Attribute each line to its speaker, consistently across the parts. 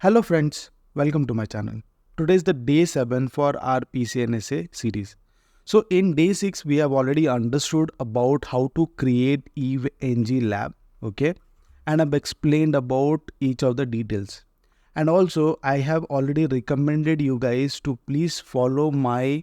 Speaker 1: Hello friends, welcome to my channel. Today is the day 7 for our PCNSA series. So in day 6 we have already understood about how to create EVNG lab, okay? And I've explained about each of the details. And also I have already recommended you guys to please follow my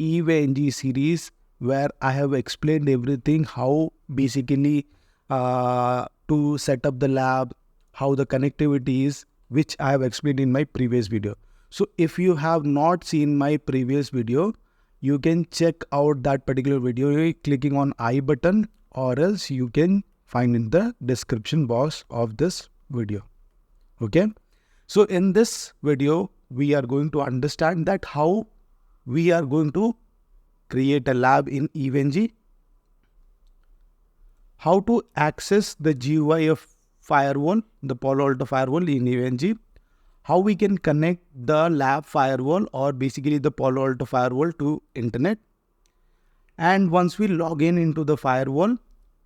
Speaker 1: EVNG series where I have explained everything how basically to set up the lab, how the connectivity is, which I have explained in my previous video. So if you have not seen my previous video, you can check out that particular video clicking on I button, or else you can find in the description box of this video. Okay. So in this video, we are going to understand that how we are going to create a lab in EVNG, how to access the GUI of firewall, the Palo Alto firewall in EVNG, how we can connect the lab firewall or basically the Palo Alto firewall to internet. And once we log in into the firewall,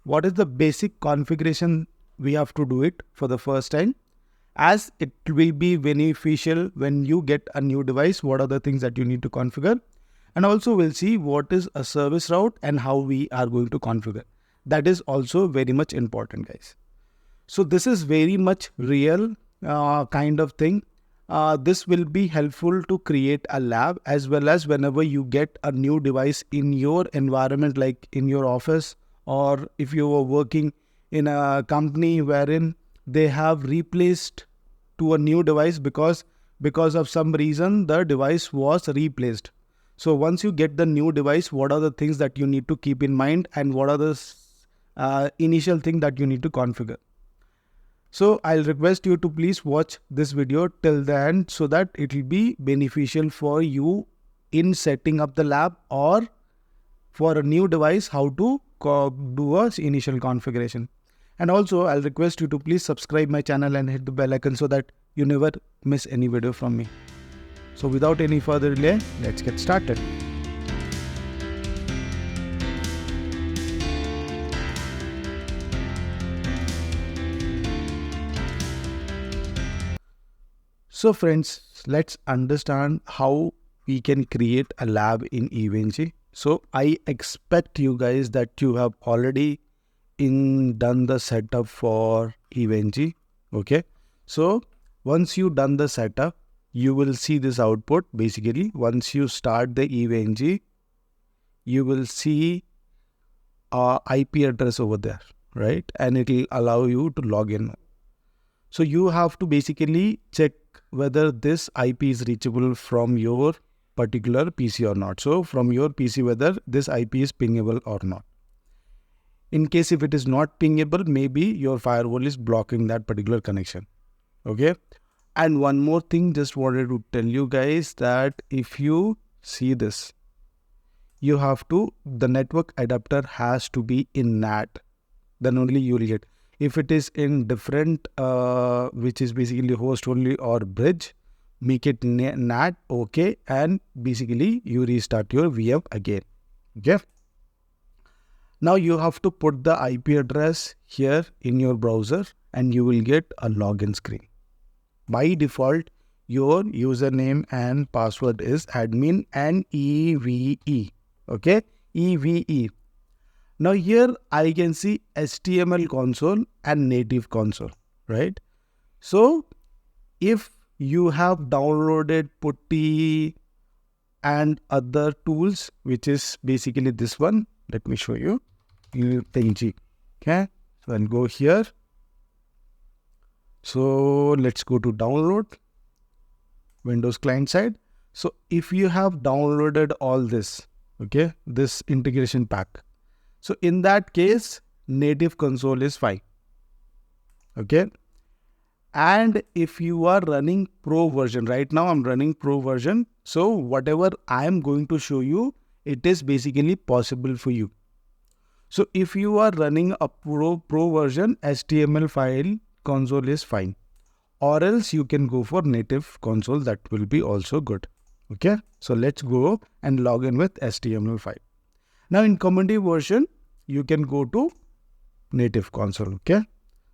Speaker 1: what is the basic configuration we have to do it for the first time, as it will be beneficial when you get a new device, what are the things that you need to configure. And also we'll see what is a service route and how we are going to configure. That is also very much important, guys. So this is very much real kind of thing. This will be helpful to create a lab, as well as whenever you get a new device in your environment, like in your office, or if you are working in a company wherein they have replaced to a new device because of some reason the device was replaced. So once you get the new device, what are the things that you need to keep in mind, and what are the initial thing that you need to configure. So I'll request you to please watch this video till the end so that it will be beneficial for you in setting up the lab, or for a new device how to do a initial configuration. And also I'll request you to please subscribe my channel and hit the bell icon so that you never miss any video from me. So without any further delay, let's get started. So friends, let's understand how we can create a lab in EVNG. So I expect you guys that you have already done the setup for EVNG. Okay. So once you done the setup, you will see this output. Basically, once you start the EVNG, you will see a IP address over there, right? And it will allow you to log in. So you have to basically check whether this IP is reachable from your particular PC or not. So from your PC, whether this IP is pingable or not. In case if it is not pingable, maybe your firewall is blocking that particular connection. Okay. And one more thing, just wanted to tell you guys that if you see this, you have to, the network adapter has to be in NAT. Then only you will get. If it is in different, which is basically host only or bridge, make it NAT, okay, and basically you restart your VM again. Okay. Now you have to put the IP address here in your browser and you will get a login screen. By default, your username and password is admin and EVE. Okay, EVE. Now here I can see HTML console and native console, right? So if you have downloaded Putty and other tools, which is basically this one, let me show you, PNG. Okay, so I'll go here. So let's go to download, Windows client side. So if you have downloaded all this, okay, this integration pack, so in that case, native console is fine. Okay. And if you are running pro version, right now I'm running pro version. So whatever I am going to show you, it is basically possible for you. So if you are running a pro version, HTML file console is fine. Or else you can go for native console, that will be also good. Okay. So let's go and log in with HTML file. Now in community version, you can go to native console. Okay.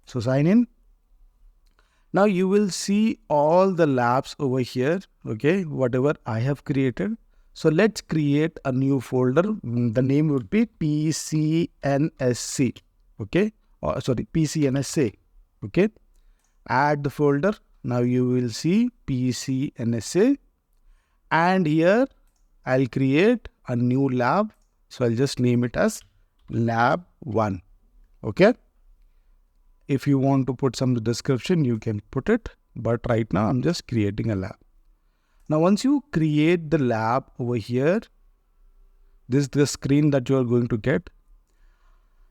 Speaker 1: So sign in. Now you will see all the labs over here, okay, whatever I have created. So let's create a new folder. The name would be PCNSC, okay, or sorry, PCNSA, okay. Add the folder. Now you will see PCNSA, and here I'll create a new lab. So I'll just name it as lab 1, okay. If you want to put some description, you can put it, but right now I'm just creating a lab. Now once you create the lab over here, this is the screen that you are going to get.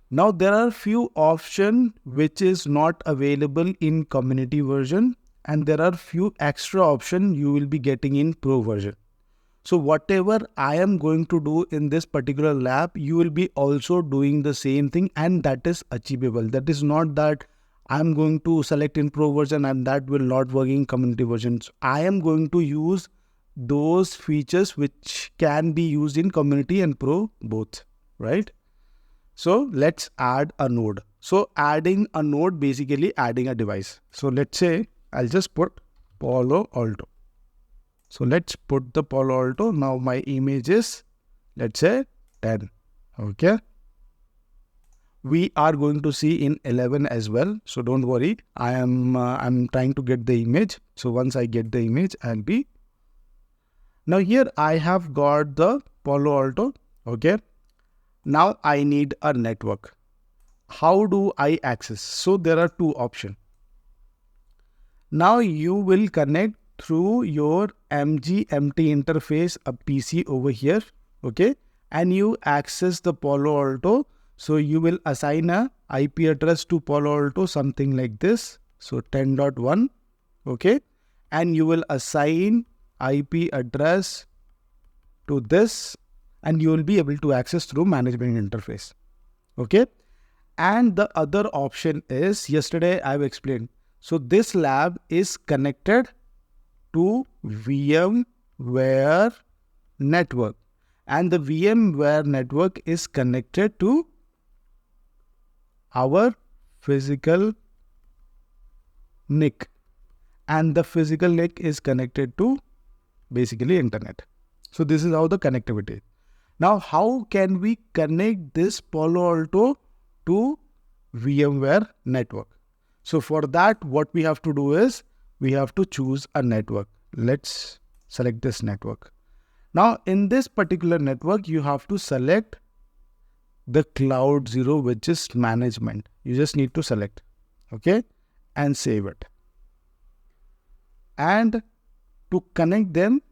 Speaker 1: Now there are few options which is not available in community version, and there are few extra options you will be getting in pro version. So whatever I am going to do in this particular lab, you will be also doing the same thing, and that is achievable. That is not that I'm going to select in pro version and that will not work in community version. So I am going to use those features which can be used in community and pro both, right? So let's add a node. So adding a node, basically adding a device. So let's say I'll just put Palo Alto. So let's put the Palo Alto. Now my image is, let's say 10. Okay. We are going to see in 11 as well. So don't worry. I'm trying to get the image. So once I get the image, I'll be. Now here I have got the Palo Alto. Okay. Now I need a network. How do I access? So there are two options. Now you will connect through your MGMT interface, a PC over here, okay, and you access the Palo Alto. So you will assign a IP address to Palo Alto, something like this. So 10.1, okay, and you will assign IP address to this, and you will be able to access through management interface, okay. And the other option is, yesterday I've explained. So this lab is connected to VMware network, and the VMware network is connected to our physical NIC, and the physical NIC is connected to basically internet. So this is how the connectivity. Now how can we connect this Palo Alto to VMware network? So for that, what we have to do is we have to choose a network. Let's select this network. Now in this particular network, you have to select the Cloud Zero, which is management. You just need to select, okay, and save it. And to connect them,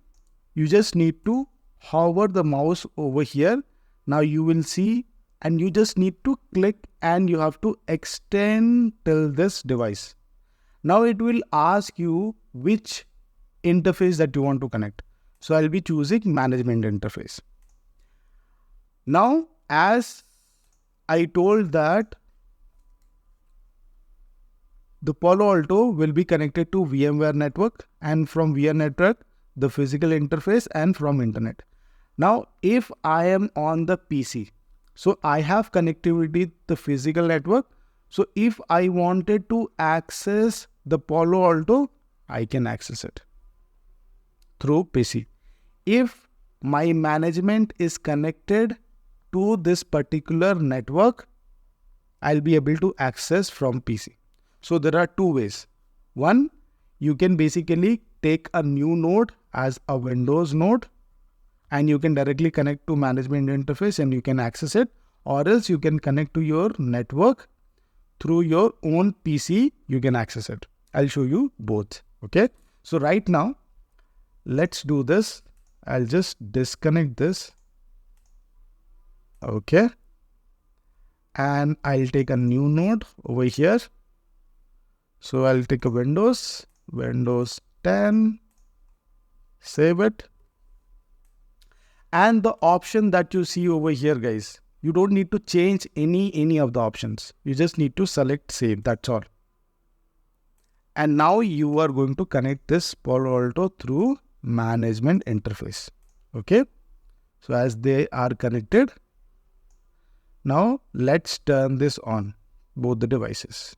Speaker 1: you just need to hover the mouse over here. Now you will see, and you just need to click and you have to extend till this device. Now it will ask you which interface that you want to connect. So I'll be choosing management interface. Now, as I told that the Palo Alto will be connected to VMware network, and from VMware network, the physical interface, and from internet. Now, if I am on the PC, so I have connectivity the physical network. So if I wanted to access the Palo Alto, I can access it through PC. If my management is connected to this particular network, I'll be able to access from PC. So there are two ways. One, you can basically take a new node as a Windows node, and you can directly connect to management interface and you can access it, or else you can connect to your network through your own PC, you can access it. I'll show you both, okay? So right now, let's do this. I'll just disconnect this, okay? And I'll take a new node over here. So I'll take a Windows 10, save it. And the option that you see over here, guys, you don't need to change any of the options. You just need to select save, that's all. And now you are going to connect this Palo Alto through management interface, okay? So as they are connected, now let's turn this on, both the devices.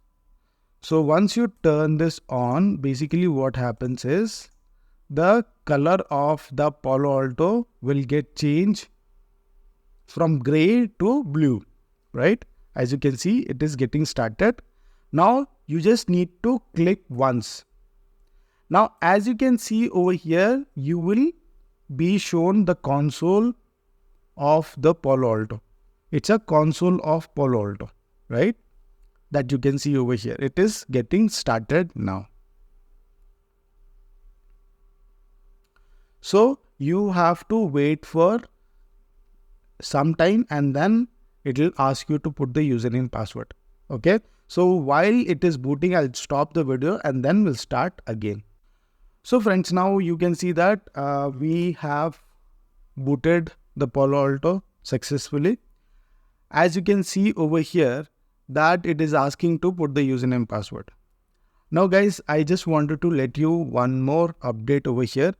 Speaker 1: So once you turn this on, basically what happens is the color of the Palo Alto will get changed from gray to blue, right? As you can see, it is getting started. Now you just need to click once. Now, as you can see over here, you will be shown the console of the Palo Alto. It's a console of Palo Alto, right? That you can see over here. It is getting started now. So you have to wait for some time and then it will ask you to put the username password. Okay. So while it is booting, I'll stop the video and then we'll start again. So friends, now you can see that we have booted the Palo Alto successfully. As you can see over here that it is asking to put the username password. Now guys, I just wanted to let you one more update over here.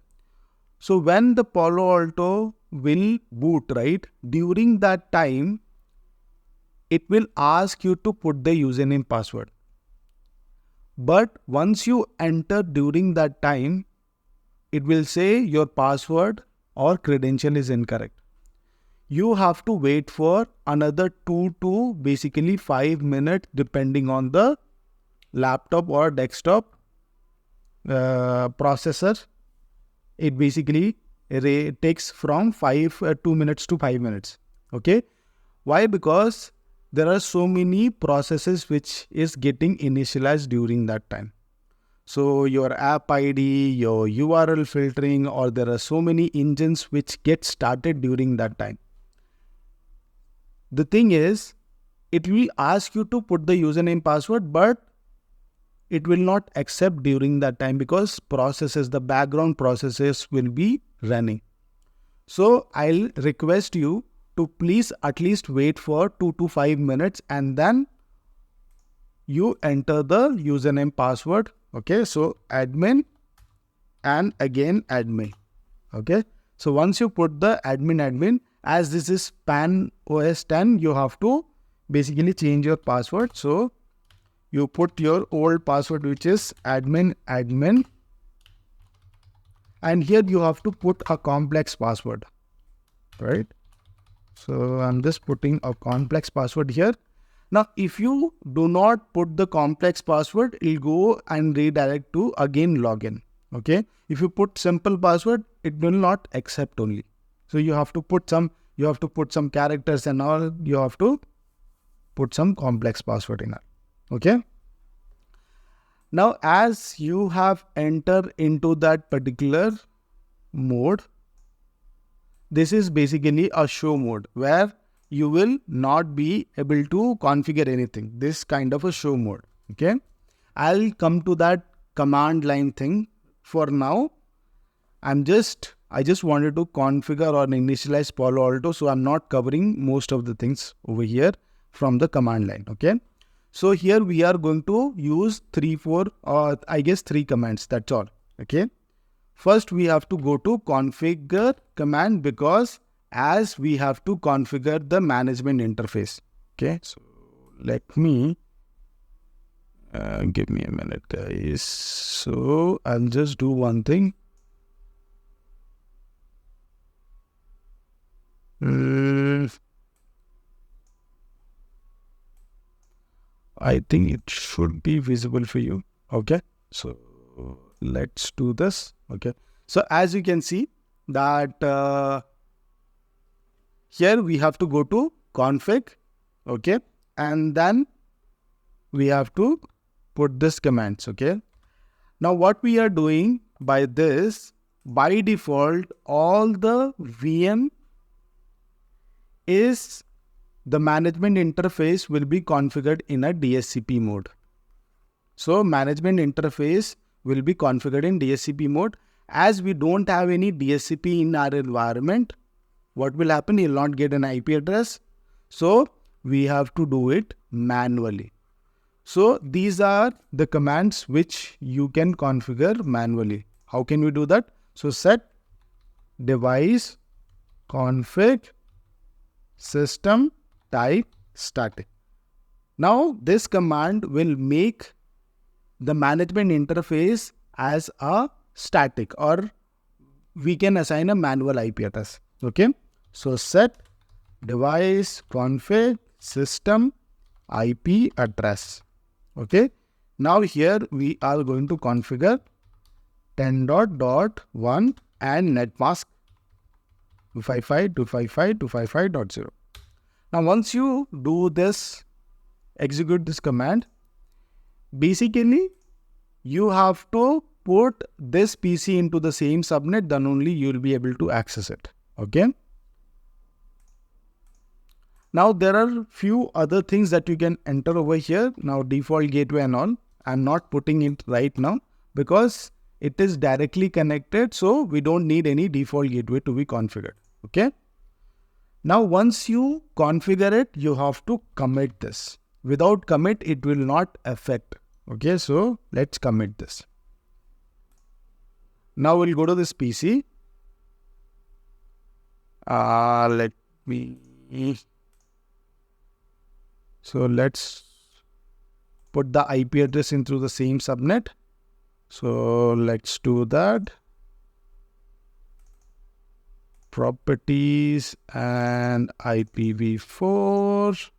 Speaker 1: So when the Palo Alto will boot, right, during that time, it will ask you to put the username password. But once you enter during that time, it will say your password or credential is incorrect. You have to wait for another 2 to basically 5 minutes depending on the laptop or desktop processor. It basically takes from 2 minutes to 5 minutes. Okay. Why? Because there are so many processes which is getting initialized during that time. So your app ID, your URL filtering, or there are so many engines which get started during that time. The thing is, it will ask you to put the username password, but it will not accept during that time because the background processes will be running. So I'll request you to please at least wait for 2 to 5 minutes and then you enter the username password. Okay, so admin and again admin. Okay, so once you put the admin, as this is Pan OS 10, you have to basically change your password. So you put your old password, which is admin, and here you have to put a complex password, right? So I'm just putting a complex password here. Now, if you do not put the complex password, it'll go and redirect to again login. Okay. If you put simple password, it will not accept only. So you have to put some characters and all. You have to put some complex password in it. Okay. Now, as you have entered into that particular mode, this is basically a show mode where you will not be able to configure anything. This kind of a show mode. Okay. I'll come to that command line thing. For now, I just wanted to configure or initialize Palo Alto. So I'm not covering most of the things over here from the command line. Okay. So here we are going to use 3 commands. That's all. Okay. First, we have to go to configure command because as we have to configure the management interface. Okay. So let me give me a minute, guys. So I'll just do one thing. I think it should be visible for you. Okay. So let's do this. Okay. So as you can see that here we have to go to config. Okay. And then we have to put this commands. Okay. Now what we are doing by this, by default, all the VM is the management interface will be configured in a DHCP mode. So management interface will be configured in DHCP mode. As we don't have any DHCP in our environment, what will happen? You'll not get an IP address. So we have to do it manually. So these are the commands which you can configure manually. How can we do that? So set device config system type static. Now this command will make the management interface as a static, or we can assign a manual IP address. Okay. So set device config system IP address. Okay. Now here we are going to configure 10.1 and netmask 255.255.255.0. Now once you do this, execute this command, basically you have to put this PC into the same subnet, then only you will be able to access it. Okay. Now there are few other things that you can enter over here. Now default gateway and all, I'm not putting it right now because it is directly connected, so we don't need any default gateway to be configured. Okay. Now once you configure it, you have to commit this. Without commit, it will not affect. Okay, so let's commit this. Now we'll go to this PC. So let's put the IP address into the same subnet. So let's do that. Properties and IPv4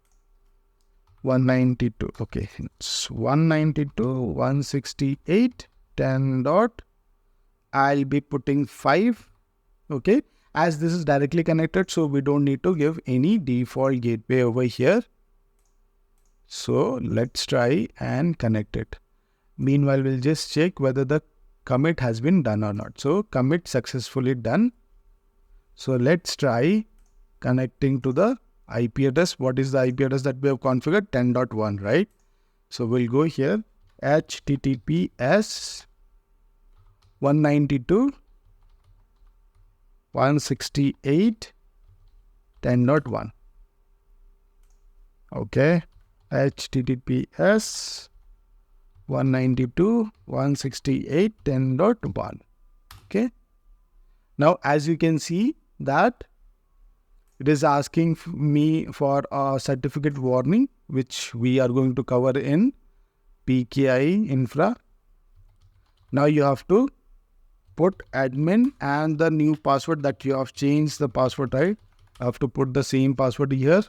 Speaker 1: 192. Okay, it's 192.168.10. I'll be putting 5. Okay, as this is directly connected, so we don't need to give any default gateway over here. So let's try and connect it. Meanwhile, we'll just check whether the commit has been done or not. So commit successfully done. So let's try connecting to the IP address. What is the IP address that we have configured? 10.1, right? So we'll go here, HTTPS 192.168.10.1. Okay, HTTPS 192.168.10.1. Okay. Now, as you can see that it is asking me for a certificate warning, which we are going to cover in PKI infra. Now you have to put admin and the new password that you have changed the password, right? I have to put the same password here.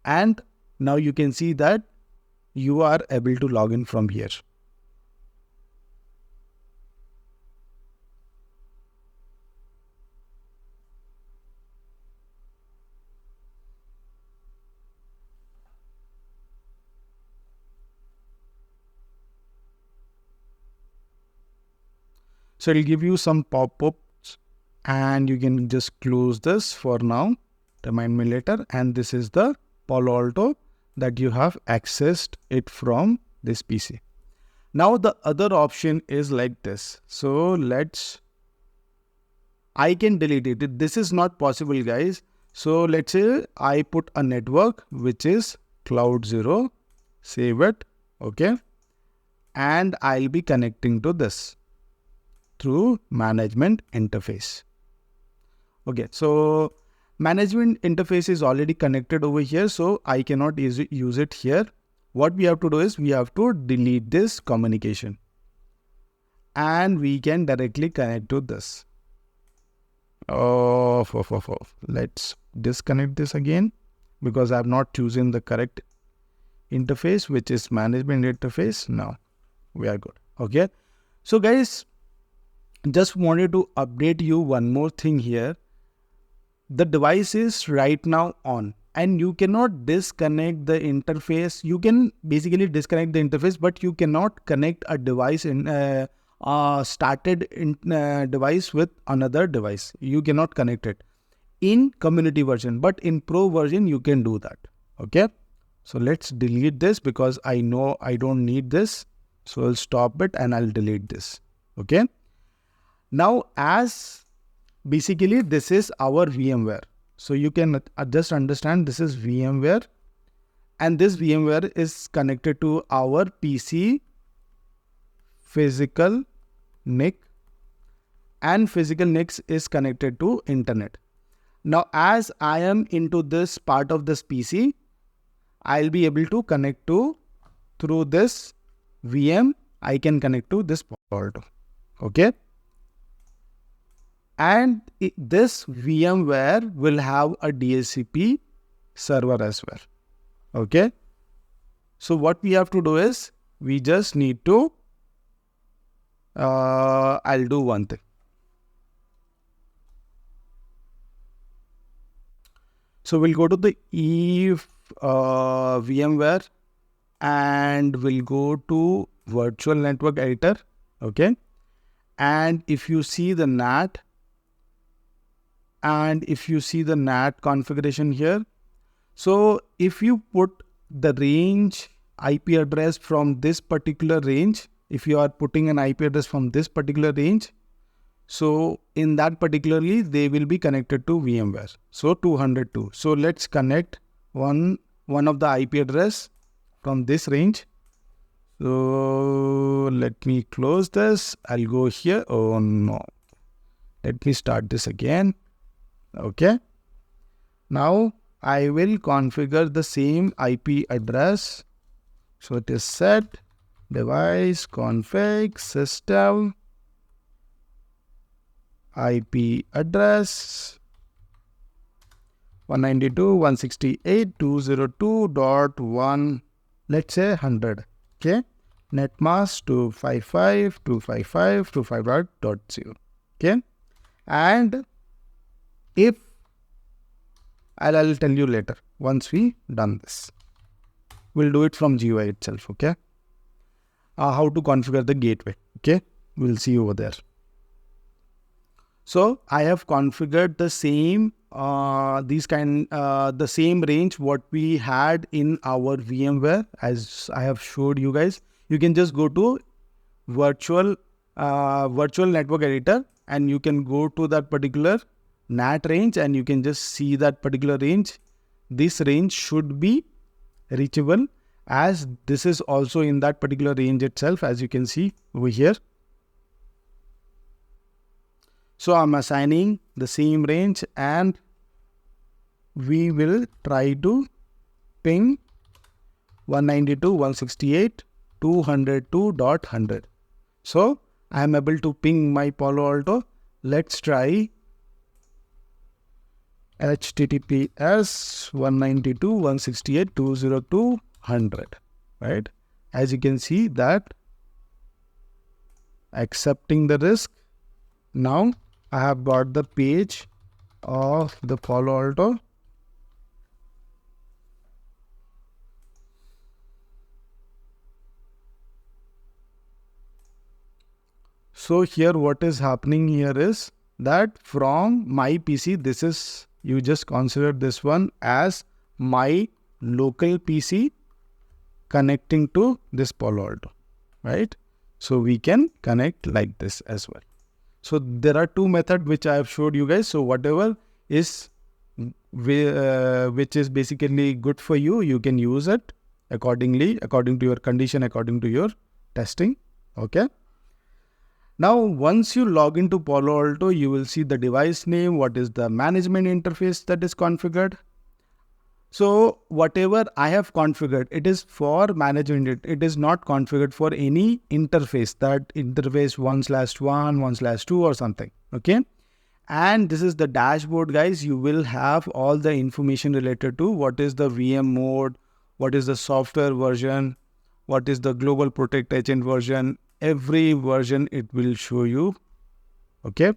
Speaker 1: And now you can see that you are able to log in from here. So it'll give you some pop-ups and you can just close this for now. Remind me later. And this is the Palo Alto that you have accessed it from this PC. Now the other option is like this. So I can delete it. This is not possible, guys. So let's say I put a network which is Cloud 0, save it. Okay. And I'll be connecting to this through management interface. Okay, so management interface is already connected over here, so I cannot use it here. What we have to do is we have to delete this communication and we can directly connect to this. Let's disconnect this again because I have not chosen the correct interface, which is management interface. Now we are good. Okay, so guys, just wanted to update you one more thing here. The device is right now on and you cannot disconnect the interface. You can basically disconnect the interface, but you cannot connect a device in device with another device. You cannot connect it in community version, but in pro version you can do that. Okay, so let's delete this because I know I don't need this. So I'll stop it and I'll delete this. Okay. Now, as basically this is our VMware. So you can just understand this is VMware and this VMware is connected to our PC physical NIC and physical NIC is connected to internet. Now, as I am into this part of this PC, I'll be able to connect to through this VM, I can connect to this Palo Alto. Okay. And this VMware will have a DHCP server as well. Okay. So what we have to do is, we just need to, I'll do one thing. So we'll go to the VMware and we'll go to virtual network editor. Okay. And if you see the NAT, configuration here, so if you put the range IP address from this particular range, if you are putting an IP address from this particular range, so in that particularly they will be connected to VMware. So 202. So let's connect one of the IP address from this range. So let me close this. I'll go here. Oh no. Let me start this again. Okay. Now I will configure the same IP address. So it is set device config system IP address 192.168.202.1, let's say 100. Okay. Netmask 255.255.255.0. Okay. And if I'll tell you later once we done this. We'll do it from GUI itself. Okay. How to configure the gateway. Okay. We'll see over there. So I have configured the same the same range what we had in our VMware, as I have showed you guys. You can just go to virtual network editor and you can go to that particular NAT range and you can just see that particular range. This range should be reachable, as this is also in that particular range itself, as you can see over here. So I'm assigning the same range and we will try to ping 192.168.202.100. So I am able to ping my Palo Alto. Let's try HTTPS 192.168.202.100. Right? As you can see that accepting the risk. Now I have got the page of the Palo Alto. So here what is happening here is that from my PC, this is, you just consider this one as my local PC connecting to this Palo Alto, right? So we can connect like this as well. So there are two methods which I have showed you guys. So whatever is which is basically good for you, you can use it accordingly, according to your condition, according to your testing. Okay. Now, once you log into Palo Alto, you will see the device name, what is the management interface that is configured. So whatever I have configured, it is for management. It is not configured for any interface, that interface 1/1, 1/2 or something. Okay. And this is the dashboard, guys. You will have all the information related to what is the VM mode, what is the software version, what is the global protect agent version. Every version it will show you. Okay.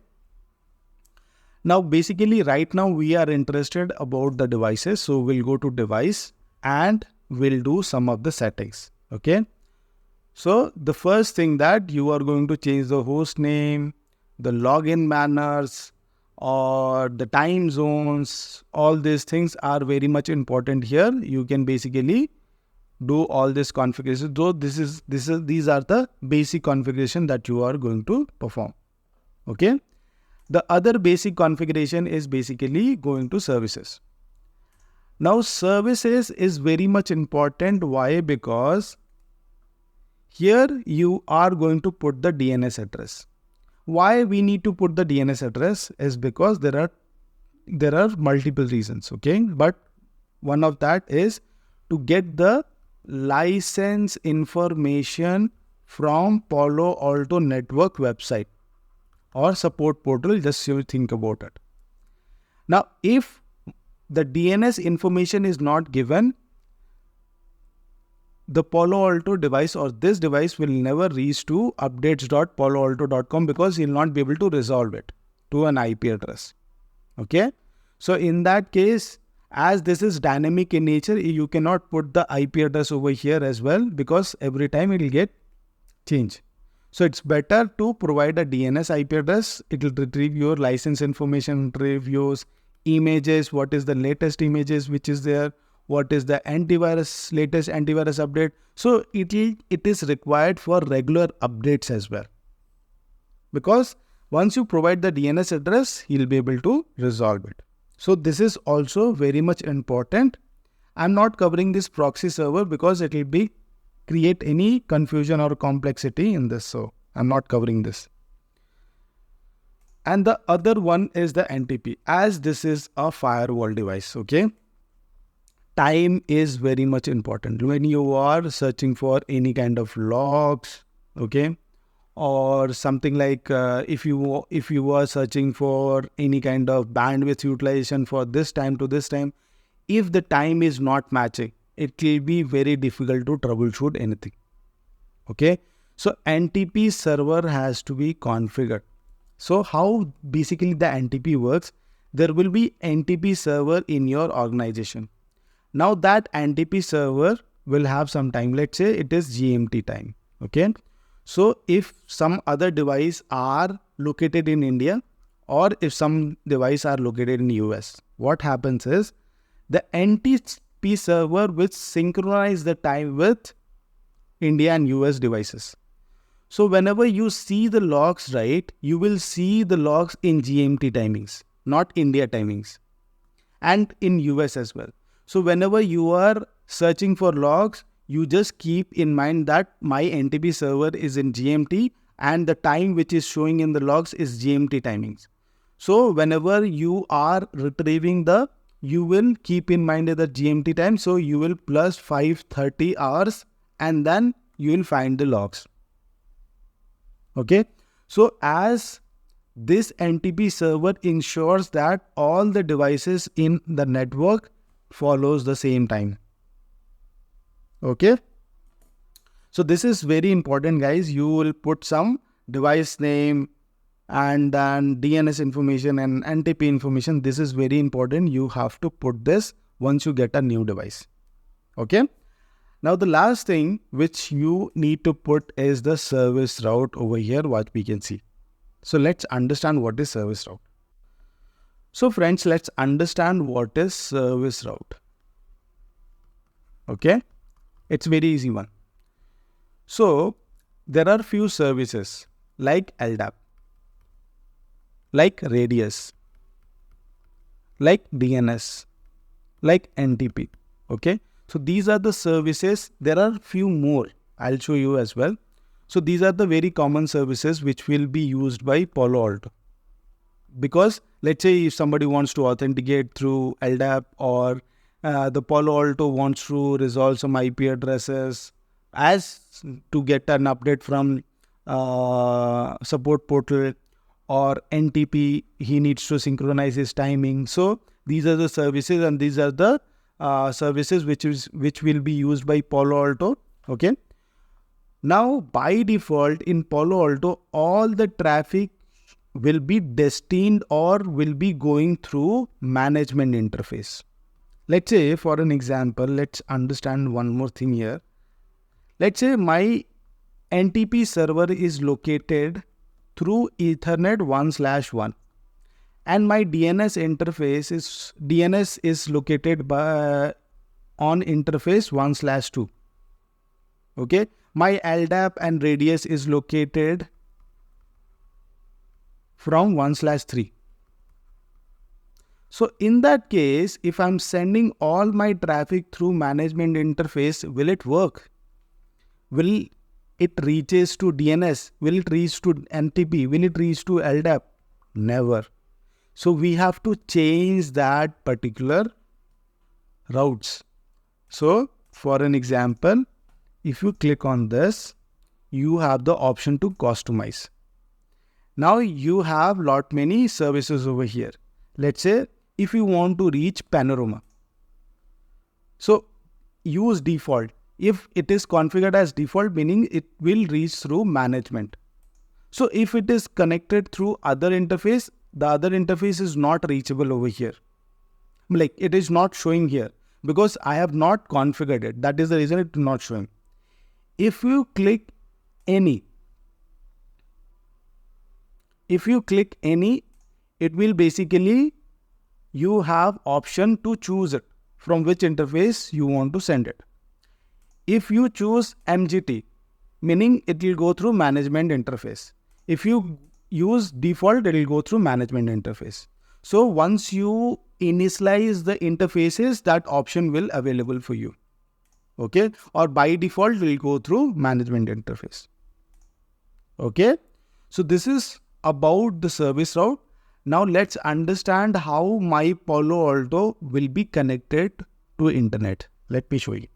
Speaker 1: Now, basically right now we are interested about the devices. So we'll go to device and we'll do some of the settings. Okay. So the first thing that you are going to change the host name, the login manners, or the time zones. All these things are very much important here. You can basically do all this configuration. Though these are the basic configuration that you are going to perform. Okay. The other basic configuration is basically going to services. Now services is very much important. Why? Because here you are going to put the DNS address. Why we need to put the DNS address is because there are multiple reasons. Okay. But one of that is to get the license information from Palo Alto Network website or support portal. Just you think about it. Now, if the DNS information is not given, the Palo Alto device or this device will never reach to updates.paloalto.com because you'll not be able to resolve it to an IP address. Okay. So in that case, as this is dynamic in nature, you cannot put the IP address over here as well because every time it will get changed. So it's better to provide a DNS IP address. It will retrieve your license information, reviews, images, what is the latest images which is there, what is the latest antivirus update. So it is required for regular updates as well. Because once you provide the DNS address, you'll be able to resolve it. So this is also very much important. I'm not covering this proxy server because it will create any confusion or complexity in this. So I'm not covering this. And the other one is the NTP, as this is a firewall device. Okay. Time is very much important when you are searching for any kind of logs. Okay. Or something like if you are searching for any kind of bandwidth utilization for this time to this time, if the time is not matching, it will be very difficult to troubleshoot anything. Okay, so NTP server has to be configured. So how basically the NTP works, there will be NTP server in your organization. Now that NTP server will have some time, let's say it is GMT time. Okay. So if some other device are located in India or if some device are located in US, what happens is the NTP server will synchronize the time with India and US devices. So whenever you see the logs, right, you will see the logs in GMT timings, not India timings, and in US as well. So whenever you are searching for logs, you just keep in mind that my NTP server is in GMT and the time which is showing in the logs is GMT timings. So whenever you are retrieving you will keep in mind the GMT time. So you will plus 530 hours and then you will find the logs. Okay. So as this NTP server ensures that all the devices in the network follows the same time. Okay. So this is very important, guys. You will put some device name and then DNS information and NTP information. This is very important. You have to put this once you get a new device. Okay. Now the last thing which you need to put is the service route over here, what we can see. So let's understand what is service route. So friends, let's understand what is service route. Okay. It's very easy one. So there are few services like LDAP, like Radius, like DNS, like NTP. Okay. So these are the services. There are few more. I'll show you as well. So these are the very common services which will be used by Palo Alto. Because let's say if somebody wants to authenticate through LDAP or the Palo Alto wants to resolve some IP addresses as to get an update from support portal or NTP, he needs to synchronize his timing. So these are the services and these are the services which will be used by Palo Alto. Okay. Now by default in Palo Alto, all the traffic will be destined or will be going through management interface. Let's say for an example, let's understand one more thing here. Let's say my NTP server is located through Ethernet 1/1 and my DNS is located on interface 1/2. Okay. My LDAP and Radius is located from 1/3. So in that case, if I'm sending all my traffic through management interface, will it work? Will it reaches to DNS? Will it reach to NTP? Will it reach to LDAP? Never. So we have to change that particular routes. So for an example, if you click on this, you have the option to customize. Now you have lot many services over here. Let's say if you want to reach Panorama, so use default. If it is configured as default, meaning it will reach through management. So if it is connected through other interface, the other interface is not reachable over here. Like it is not showing here because I have not configured it. That is the reason it is not showing. If you click any, it will basically, you have option to choose it from which interface you want to send it. If you choose MGT, meaning it will go through management interface. If you use default, it will go through management interface. So once you initialize the interfaces, that option will available for you. Okay, or by default will go through management interface. Okay, so this is about the service route. Now let's understand how my Palo Alto will be connected to internet. Let me show you.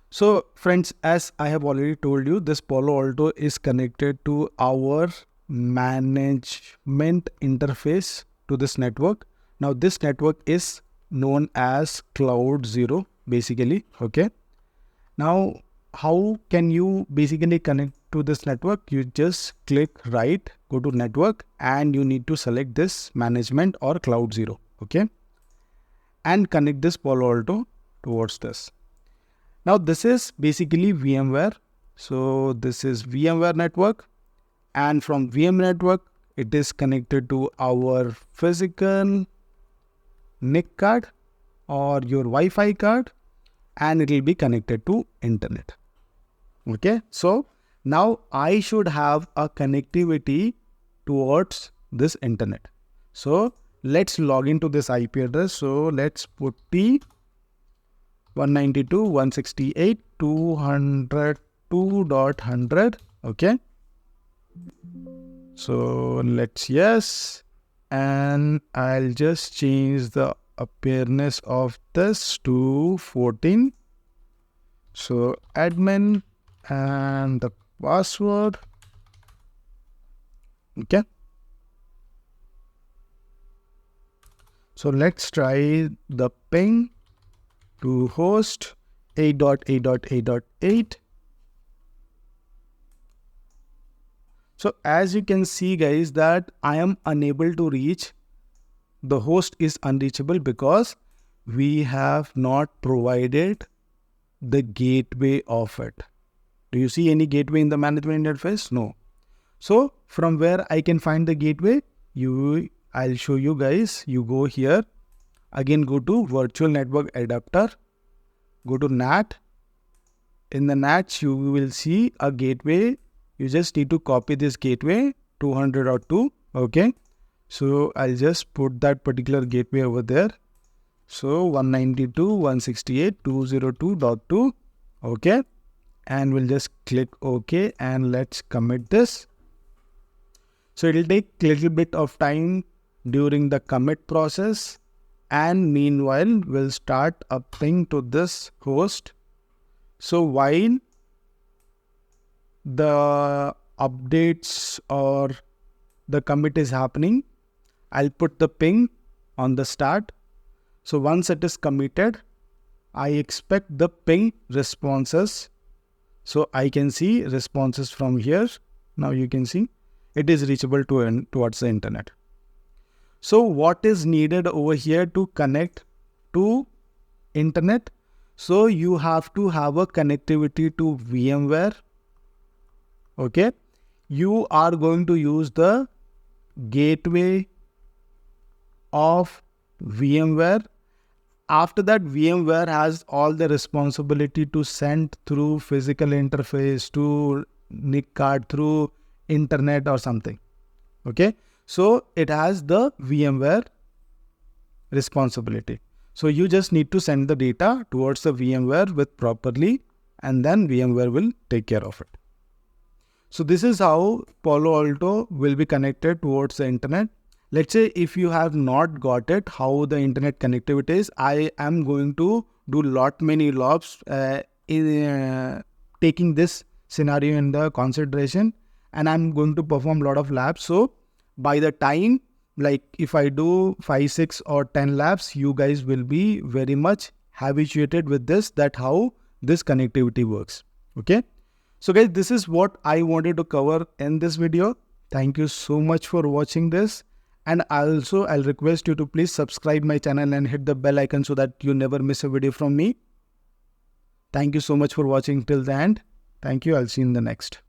Speaker 1: So friends, as I have already told you, this Palo Alto is connected to our management interface to this network. Now this network is known as Cloud Zero basically. Okay. Now how can you basically connect to this network? You just click right, go to network, and you need to select this management or Cloud Zero. Okay. And connect this Palo Alto towards this. Now this is basically VMware. So this is VMware network, and from VM network, it is connected to our physical NIC card or your Wi-Fi card, and it will be connected to internet. Okay. So now I should have a connectivity towards this internet. So let's log into this IP address. So let's put T 192.168.202.100. Okay. So let's yes, and I'll just change the appearance of this to 14. So admin and the password. Okay. So let's try the ping to host 8.8.8.8. So as you can see guys, that I am unable to reach, the host is unreachable because we have not provided the gateway of it. Do you see any gateway in the management interface? No. So from where I can find the gateway? I'll show you guys. You go here, again go to virtual network adapter, go to NAT. In the NAT you will see a .gateway. You just need to copy this gateway 200.2. Okay. So I'll just put that particular gateway over there. So 192.168.202.2. Okay. And we'll just click OK and let's commit this. So it'll take a little bit of time during the commit process. And meanwhile, we'll start a ping to this host. So while the updates or the commit is happening, I'll put the ping on the start. So once it is committed, I expect the ping responses. So I can see responses from here. Now you can see it is reachable towards the internet. So what is needed over here to connect to internet? So you have to have a connectivity to VMware. Okay. You are going to use the gateway of VMware. After that, VMware has all the responsibility to send through physical interface to NIC card through internet or something. Okay. So it has the VMware responsibility. So you just need to send the data towards the VMware with properly, and then VMware will take care of it. So this is how Palo Alto will be connected towards the internet. Let's say if you have not got it, how the internet connectivity is, I am going to do many lobs taking this scenario in the consideration, and I'm going to perform a lot of labs. So by the time, like if I do 5, 6 or 10 labs, you guys will be very much habituated with this, that how this connectivity works. Okay. So guys, this is what I wanted to cover in this video. Thank you so much for watching this. And also I'll request you to please subscribe my channel and hit the bell icon so that you never miss a video from me. Thank you so much for watching till the end. Thank you. I'll see you in the next.